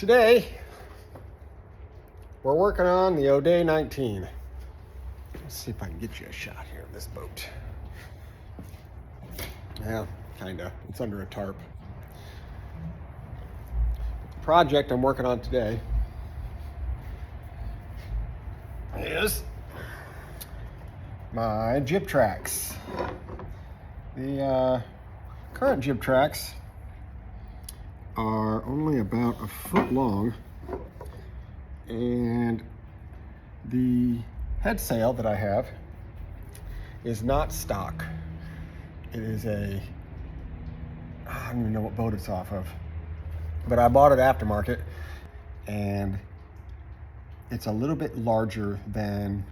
Today, we're working on the Oday 19. Let's see if I can get you a shot here of this boat. Yeah, kinda. It's under a tarp. The project I'm working on today is my jib tracks. The current jib tracks are only about a foot long, and the head sail that I have is not stock. It is I don't even know what boat it's off of, but I bought it aftermarket, and it's a little bit larger than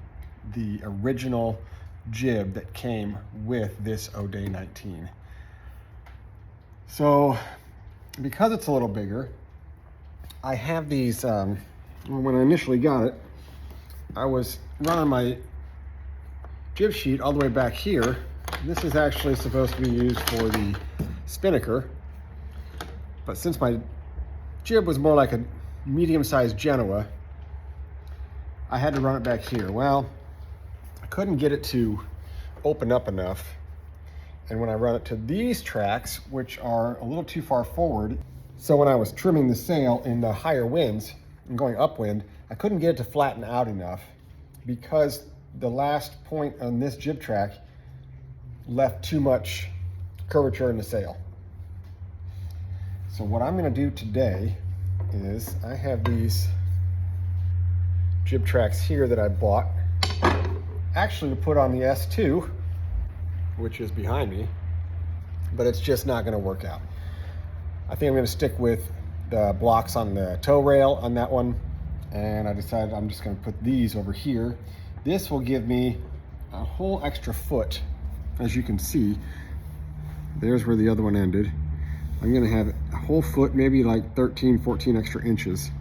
the original jib that came with this Oday 19. So because it's a little bigger, I have these, when I initially got it, I was running my jib sheet all the way back here. This is actually supposed to be used for the spinnaker, but since my jib was more like a medium-sized Genoa, I had to run it back here. Well, I couldn't get it to open up enough, and when I run it to these tracks, which are a little too far forward, so when I was trimming the sail in the higher winds and going upwind, I couldn't get it to flatten out enough because the last point on this jib track left too much curvature in the sail. So what I'm going to do today is I have these jib tracks here that I bought actually to put on the S2, which is behind me, but it's just not going to work out. I think I'm going to stick with the blocks on the tow rail on that one, and I decided I'm just going to put these over here. This will give me a whole extra foot. As you can see, there's where the other one ended. I'm going to have a whole foot, maybe like 13, 14 extra inches.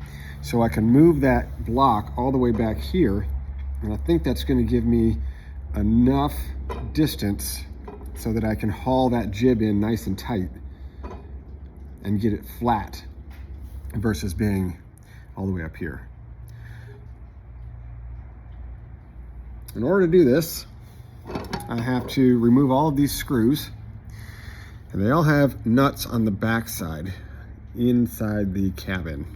So I can move that block all the way back here, and I think that's going to give me enough distance so that I can haul that jib in nice and tight and get it flat versus being all the way up here. In order to do this, I have to remove all of these screws, and they all have nuts on the back side inside the cabin.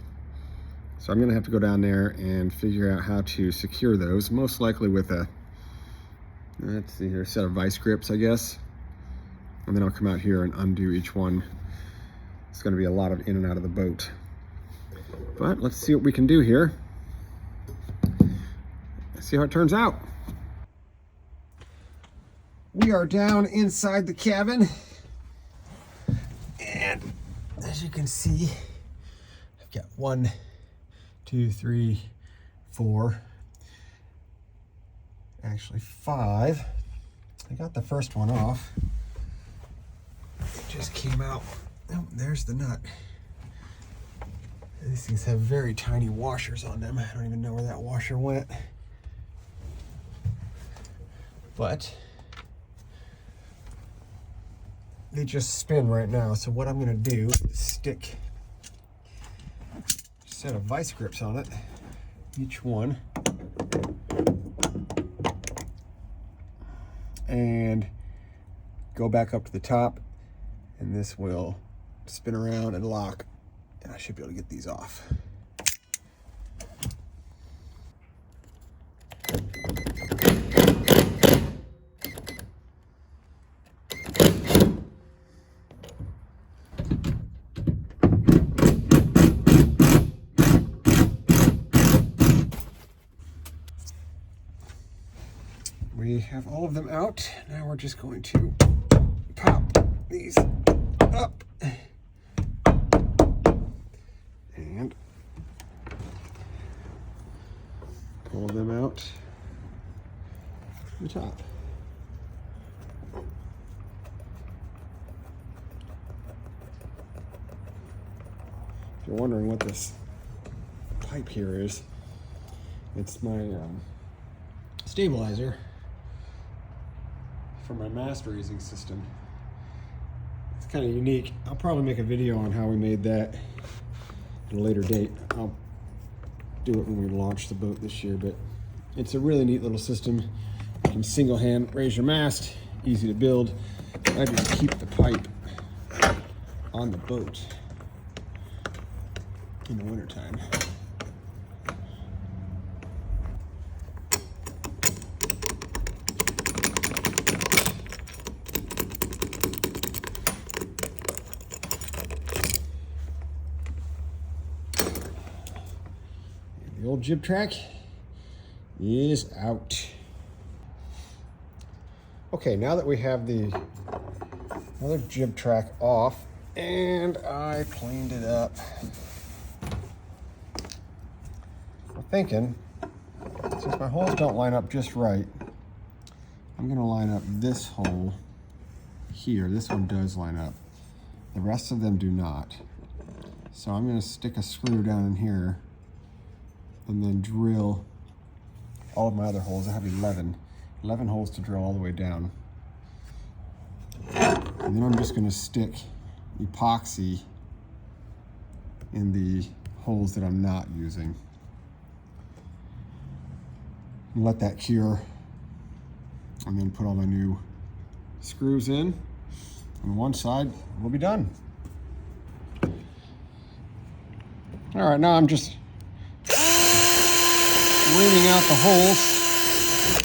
So I'm gonna have to go down there and figure out how to secure those, most likely with a, let's see here, a set of vice grips, I guess. And then I'll come out here and undo each one. It's gonna be a lot of in and out of the boat. But let's see what we can do here. Let's see how it turns out. We are down inside the cabin, and as you can see, I've got 1, 2, 3, 4, actually 5. I got the first one off. It just came out. Oh, there's the nut. These things have very tiny washers on them. I don't even know where that washer went. But they just spin right now. So what I'm gonna do is stick a set of vice grips on it, each one, and go back up to the top, and this will spin around and lock, and I should be able to get these off. We have all of them out. Now we're just going to pop these up and pull them out the top. If you're wondering what this pipe here is, it's my stabilizer for my mast raising system. It's kind of unique. I'll probably make a video on how we made that at a later date. I'll do it when we launch the boat this year, but it's a really neat little system. You can single hand raise your mast, easy to build. I just keep the pipe on the boat in the wintertime. The old jib track is out. Okay, now that we have the other jib track off and I planed it up, I'm thinking, since my holes don't line up just right, I'm gonna line up this hole here. This one does line up. The rest of them do not. So I'm gonna stick a screw down in here and then drill all of my other holes. I have 11 holes to drill all the way down. And then I'm just gonna stick epoxy in the holes that I'm not using. And let that cure, and then put all my new screws in. On one side, we'll be done. All right, now I'm just reaming out the holes,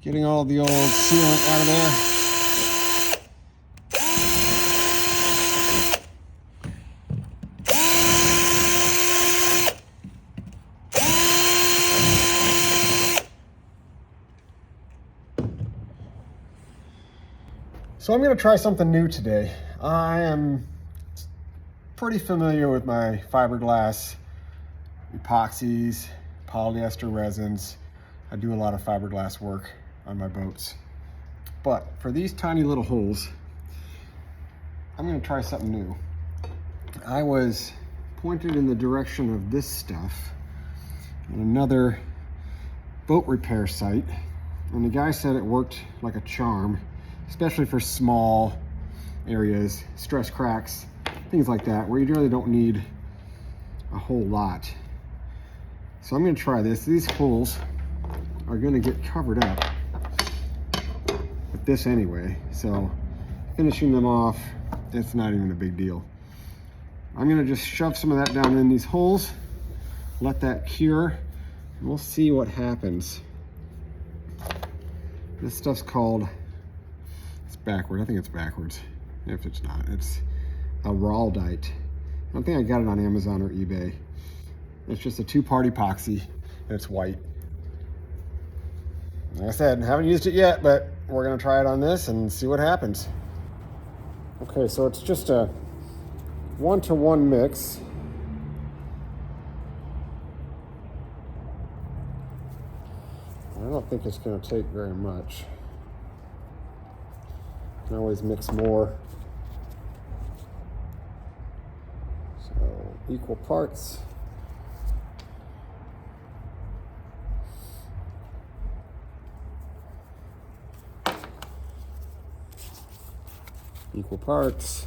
getting all the old sealant out of there. So I'm going to try something new today. I am pretty familiar with my fiberglass epoxies, polyester resins. I do a lot of fiberglass work on my boats. But for these tiny little holes, I'm going to try something new. I was pointed in the direction of this stuff in another boat repair site, and the guy said it worked like a charm, especially for small areas, stress cracks, things like that, where you really don't need a whole lot. So I'm gonna try this. These holes are gonna get covered up with this anyway, so finishing them off, it's not even a big deal. I'm gonna just shove some of that down in these holes, let that cure, and we'll see what happens. This stuff's called, it's backward, I think it's backwards. If it's not, it's a Raldite. I don't think I got it on Amazon or eBay. It's just a two-part epoxy, and it's white. Like I said, haven't used it yet, but we're gonna try it on this and see what happens. Okay, so it's just a 1-to-1 mix. I don't think it's gonna take very much. You can always mix more. So equal parts. Equal parts.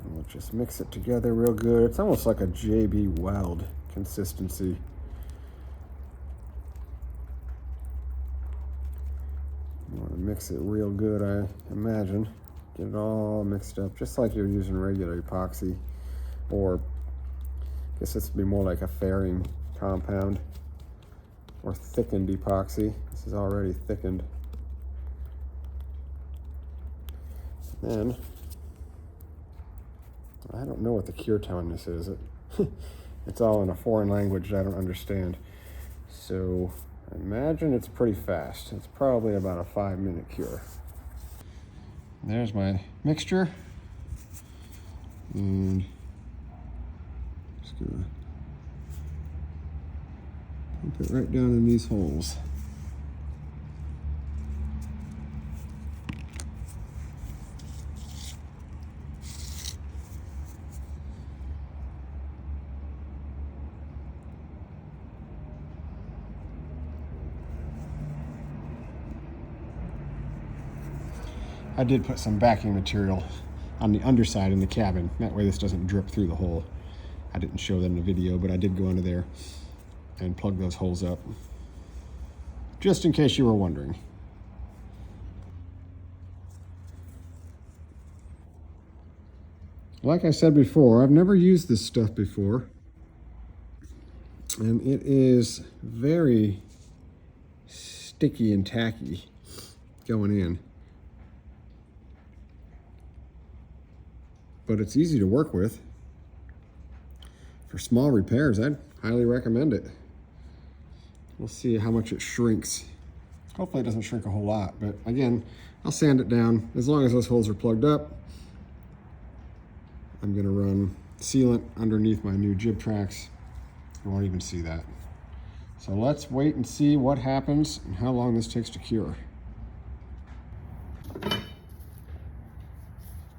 And we'll just mix it together real good. It's almost like a JB Weld consistency. You want to mix it real good, I imagine. Get it all mixed up, just like you're using regular epoxy, or I guess this would be more like a fairing compound or thickened epoxy. This is already thickened. Then, I don't know what the cure time this is. It's all in a foreign language that I don't understand. So I imagine it's pretty fast. It's probably about a 5-minute cure. There's my mixture. And just gonna pump it right down in these holes. I did put some backing material on the underside in the cabin. That way this doesn't drip through the hole. I didn't show that in the video, but I did go under there and plug those holes up, just in case you were wondering. Like I said before, I've never used this stuff before, and it is very sticky and tacky going in. But it's easy to work with. For small repairs, I'd highly recommend it. We'll see how much it shrinks. Hopefully it doesn't shrink a whole lot, but again, I'll sand it down. As long as those holes are plugged up, I'm gonna run sealant underneath my new jib tracks. You won't even see that. So let's wait and see what happens and how long this takes to cure.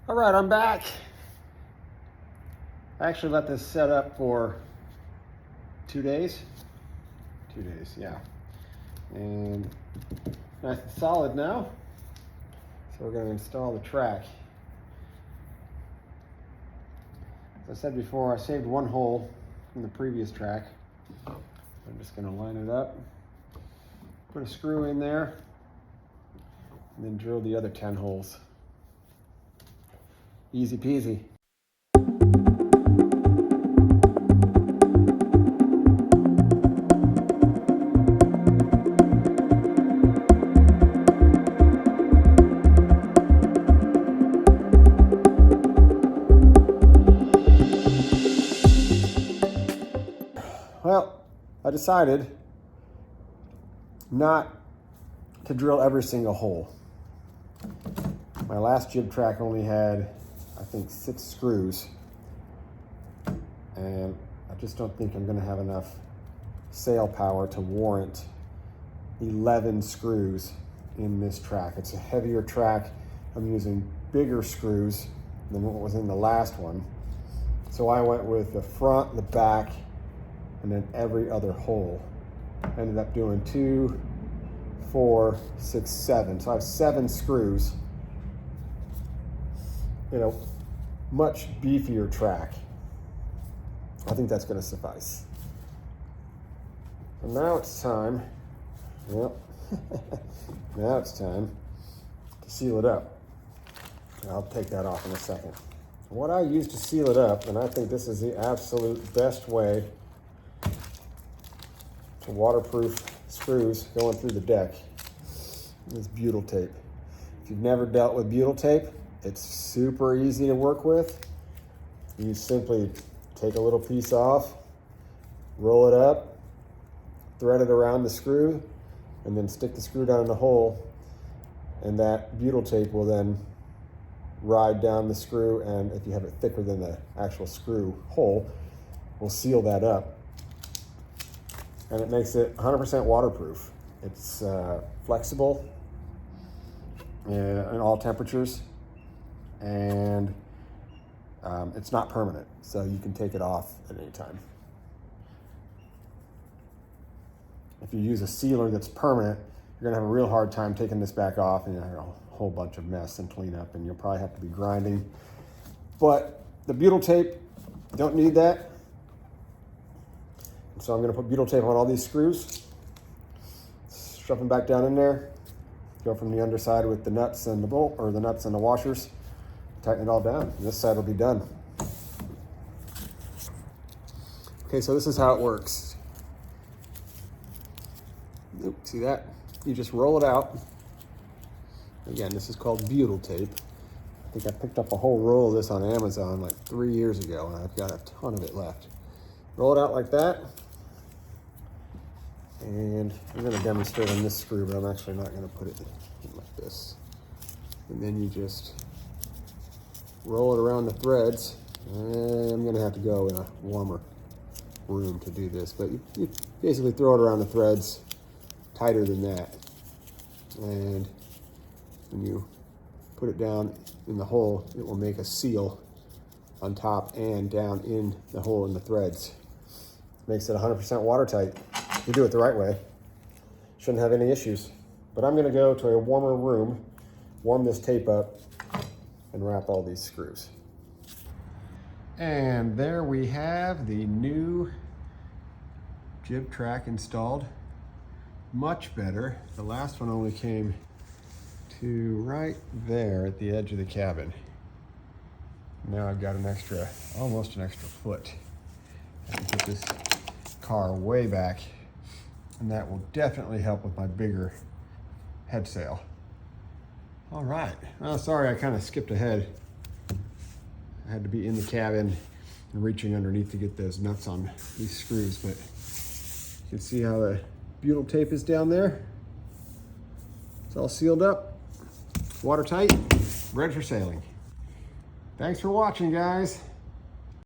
All right, I'm back. I actually let this set up for 2 days. 2 days, yeah. And nice and solid now. So we're gonna install the track. As I said before, I saved one hole from the previous track. I'm just gonna line it up, put a screw in there, and then drill the other 10 holes. Easy peasy. Well, I decided not to drill every single hole. My last jib track only had, I think, 6 screws, and I just don't think I'm gonna have enough sail power to warrant 11 screws in this track. It's a heavier track. I'm using bigger screws than what was in the last one. So I went with the front, the back, and then every other hole. I ended up doing 2, 4, 6, 7. So I have 7 screws. You know, much beefier track. I think that's gonna suffice. So now it's time, yep, now it's time to seal it up. I'll take that off in a second. What I use to seal it up, and I think this is the absolute best way to waterproof screws going through the deck, is butyl tape. If you've never dealt with butyl tape, it's super easy to work with. You simply take a little piece off, roll it up, thread it around the screw, and then stick the screw down in the hole, and that butyl tape will then ride down the screw, and if you have it thicker than the actual screw hole, will seal that up. And it makes it 100% waterproof. It's flexible in all temperatures, and it's not permanent, so you can take it off at any time. If you use a sealer that's permanent, you're gonna have a real hard time taking this back off, and you have a whole bunch of mess and cleanup, and you'll probably have to be grinding. But the butyl tape, don't need that. So I'm gonna put butyl tape on all these screws, shove them back down in there, go from the underside with the nuts and the bolt, or the nuts and the washers, tighten it all down, and this side will be done. Okay, so this is how it works. Oop, see that? You just roll it out. Again, this is called butyl tape. I think I picked up a whole roll of this on Amazon like 3 years ago, and I've got a ton of it left. Roll it out like that. And I'm gonna demonstrate on this screw, but I'm actually not gonna put it like this. And then you just roll it around the threads. And I'm gonna have to go in a warmer room to do this, but you basically throw it around the threads, tighter than that. And when you put it down in the hole, it will make a seal on top and down in the hole in the threads. Makes it 100% watertight. If you do it the right way, shouldn't have any issues. But I'm gonna go to a warmer room, warm this tape up, and wrap all these screws. And there we have the new jib track installed. Much better. The last one only came to right there at the edge of the cabin. Now I've got almost an extra foot. I can put this car way back, and that will definitely help with my bigger head sail. All right. Oh, sorry, I kind of skipped ahead. I had to be in the cabin and reaching underneath to get those nuts on these screws, but you can see how the butyl tape is down there. It's all sealed up, watertight, ready for sailing. Thanks for watching, guys.